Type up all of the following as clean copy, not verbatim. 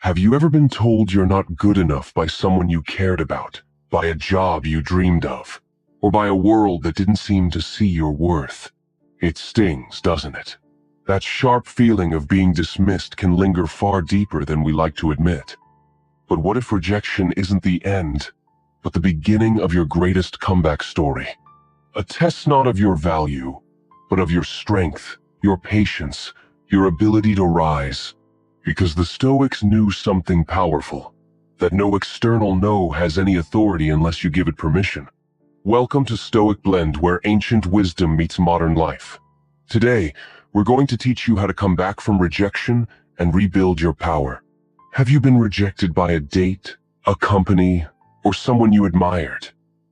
Have you ever been told you're not good enough by someone you cared about, by a job you dreamed of, or by a world that didn't seem to see your worth? It stings, doesn't it? That sharp feeling of being dismissed can linger far deeper than we like to admit. But what if rejection isn't the end, but the beginning of your greatest comeback story? A test not of your value, but of your strength, your patience, your ability to rise. Because the Stoics knew something powerful, that no external no has any authority unless you give it permission. Welcome to Stoic Blend, where ancient wisdom meets modern life. Today, we're going to teach you how to come back from rejection and rebuild your power. Have you been rejected by a date, a company, or someone you admired?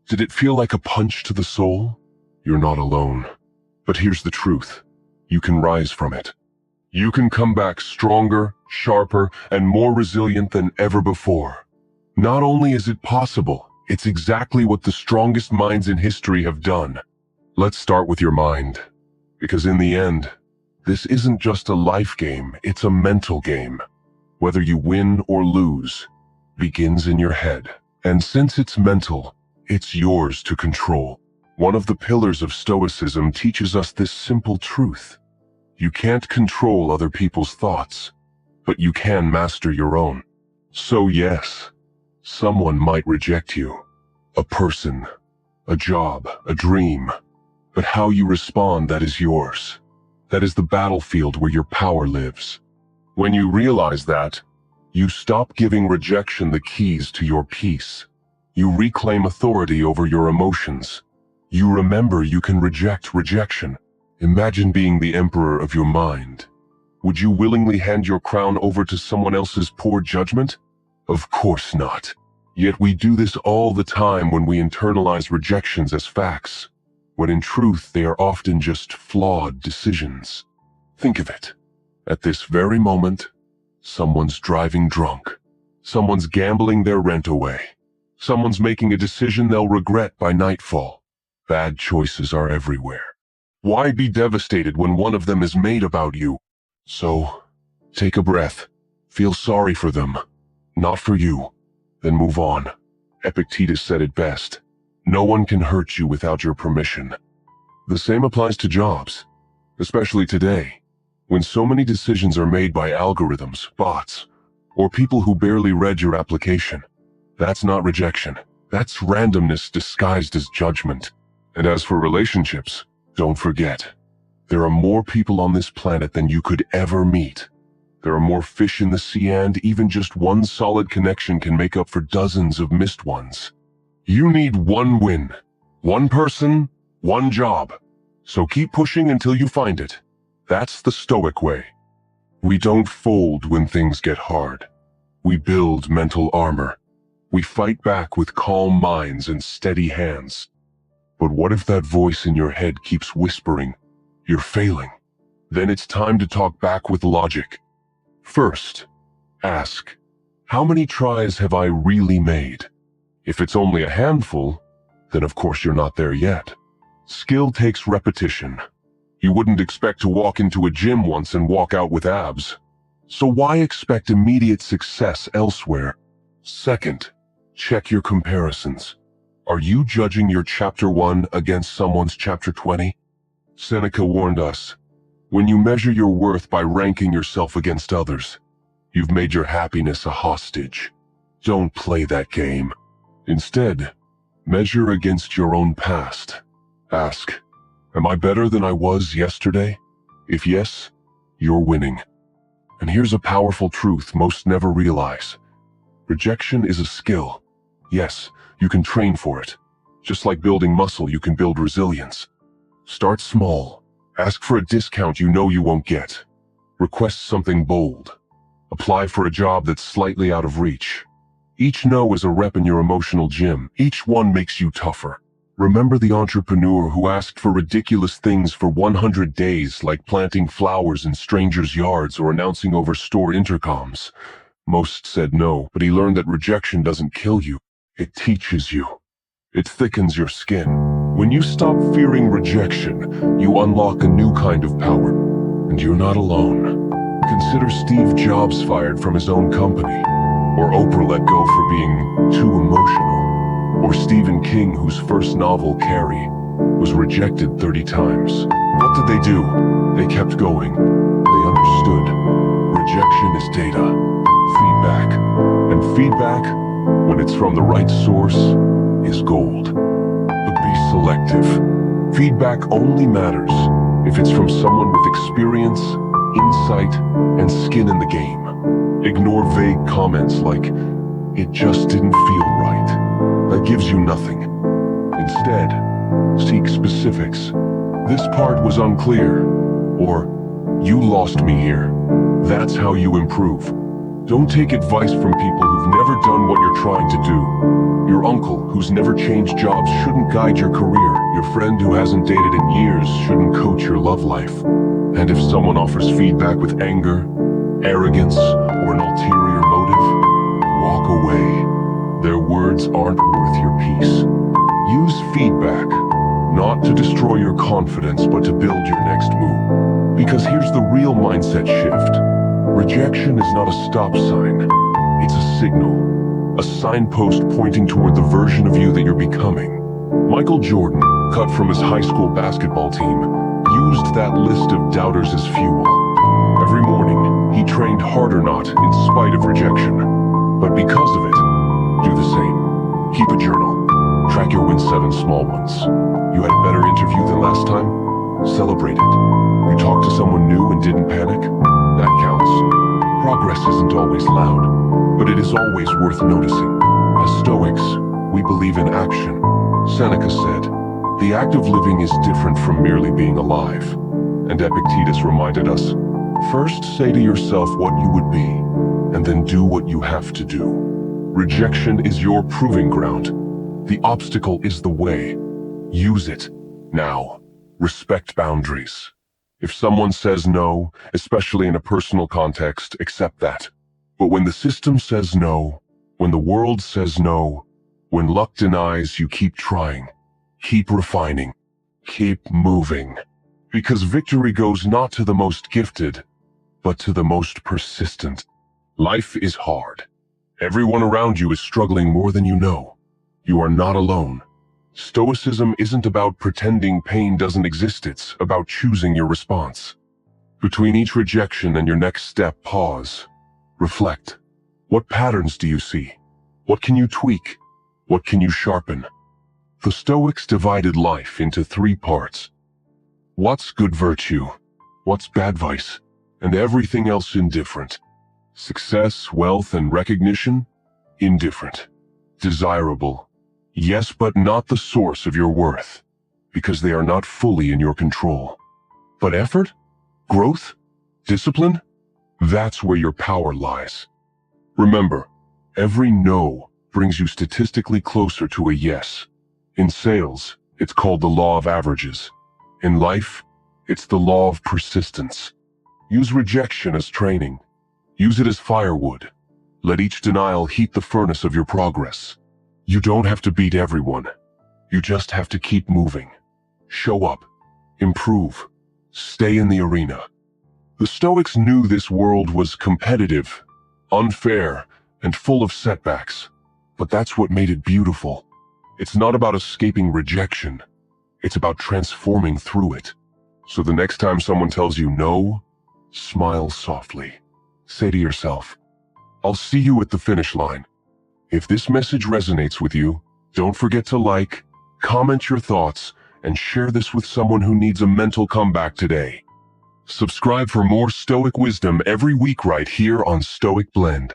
Did it feel like a punch to the soul? You're not alone. But here's the truth. You can rise from it. You can come back stronger, sharper, and more resilient than ever before. Not only is it possible, it's exactly what the strongest minds in history have done. Let's start with your mind. Because in the end, this isn't just a life game, it's a mental game. Whether you win or lose, begins in your head. And since it's mental, it's yours to control. One of the pillars of Stoicism teaches us this simple truth. You can't control other people's thoughts, but you can master your own. So yes, someone might reject you. A person, a job, a dream. But how you respond, that is yours. That is the battlefield where your power lives. When you realize that, you stop giving rejection the keys to your peace. You reclaim authority over your emotions. You remember you can reject rejection. Imagine being the emperor of your mind. Would you willingly hand your crown over to someone else's poor judgment? Of course not. Yet we do this all the time when we internalize rejections as facts, when in truth they are often just flawed decisions. Think of it. At this very moment, someone's driving drunk. Someone's gambling their rent away. Someone's making a decision they'll regret by nightfall. Bad choices are everywhere. Why be devastated when one of them is made about you? So, take a breath. Feel sorry for them. Not for you. Then move on. Epictetus said it best. No one can hurt you without your permission. The same applies to jobs. Especially today, when so many decisions are made by algorithms, bots, or people who barely read your application. That's not rejection. That's randomness disguised as judgment. And as for relationships, don't forget, there are more people on this planet than you could ever meet. There are more fish in the sea, and even just one solid connection can make up for dozens of missed ones. You need one win, one person, one job. So keep pushing until you find it. That's the Stoic way. We don't fold when things get hard. We build mental armor. We fight back with calm minds and steady hands. But what if that voice in your head keeps whispering, "You're failing"? Then it's time to talk back with logic. First, ask, how many tries have I really made? If it's only a handful, then of course you're not there yet. Skill takes repetition. You wouldn't expect to walk into a gym once and walk out with abs. So why expect immediate success elsewhere? Second, check your comparisons. Are you judging your chapter 1 against someone's chapter 20? Seneca warned us, when you measure your worth by ranking yourself against others, you've made your happiness a hostage. Don't play that game. Instead, measure against your own past. Ask, am I better than I was yesterday? If yes, you're winning. And here's a powerful truth most never realize. Rejection is a skill. Yes, you can train for it. Just like building muscle, you can build resilience. Start small. Ask for a discount you know you won't get. Request something bold. Apply for a job that's slightly out of reach. Each no is a rep in your emotional gym. Each one makes you tougher. Remember the entrepreneur who asked for ridiculous things for 100 days, like planting flowers in strangers' yards or announcing over store intercoms. Most said no, but he learned that rejection doesn't kill you. It teaches you. It thickens your skin. When you stop fearing rejection, you unlock a new kind of power. And you're not alone. Consider Steve Jobs fired from his own company, or Oprah let go for being too emotional, or Stephen King, whose first novel, Carrie, was rejected 30 times. What did they do? They kept going. They understood. Rejection is data, feedback, and feedback, when it's from the right source, is gold. But be selective. Feedback only matters if it's from someone with experience, insight, and skin in the game. Ignore vague comments like, "It just didn't feel right." That gives you nothing. Instead, seek specifics. "This part was unclear," or "You lost me here." That's how you improve. Don't take advice from people who've never done what you're trying to do. Your uncle, who's never changed jobs, shouldn't guide your career. Your friend who hasn't dated in years shouldn't coach your love life. And if someone offers feedback with anger, arrogance, or an ulterior motive, walk away. Their words aren't worth your peace. Use feedback, not to destroy your confidence, but to build your next move. Because here's the real mindset shift. Rejection is not a stop sign. It's a signal, a signpost pointing toward the version of you that you're becoming. Michael Jordan, cut from his high school basketball team, used that list of doubters as fuel. Every morning, he trained hard or not, in spite of rejection. But because of it, do the same. Keep a journal. Track your wins, 7 small ones. You had a better interview than last time? Celebrate it. You talked to someone new and didn't panic? That counts. Progress isn't always loud, but it is always worth noticing. As Stoics, we believe in action. Seneca said, "The act of living is different from merely being alive." And Epictetus reminded us, "First say to yourself what you would be, and then do what you have to do." Rejection is your proving ground. The obstacle is the way. Use it. Now, respect boundaries. If someone says no, especially in a personal context, accept that. But when the system says no, when the world says no, when luck denies, you keep trying, keep refining, keep moving. Because victory goes not to the most gifted, but to the most persistent. Life is hard. Everyone around you is struggling more than you know. You are not alone. Stoicism isn't about pretending pain doesn't exist, it's about choosing your response. Between each rejection and your next step, pause. Reflect. What patterns do you see? What can you tweak? What can you sharpen? The Stoics divided life into 3 parts. What's good virtue? What's bad vice? And everything else indifferent. Success, wealth, and recognition? Indifferent. Desirable. Yes, but not the source of your worth, because they are not fully in your control. But effort? Growth? Discipline? That's where your power lies. Remember, every no brings you statistically closer to a yes. In sales, it's called the law of averages. In life, it's the law of persistence. Use rejection as training. Use it as firewood. Let each denial heat the furnace of your progress. You don't have to beat everyone. You just have to keep moving. Show up. Improve. Stay in the arena. The Stoics knew this world was competitive, unfair, and full of setbacks. But that's what made it beautiful. It's not about escaping rejection. It's about transforming through it. So the next time someone tells you no, smile softly. Say to yourself, "I'll see you at the finish line." If this message resonates with you, don't forget to like, comment your thoughts, and share this with someone who needs a mental comeback today. Subscribe for more Stoic wisdom every week right here on Stoic Blend.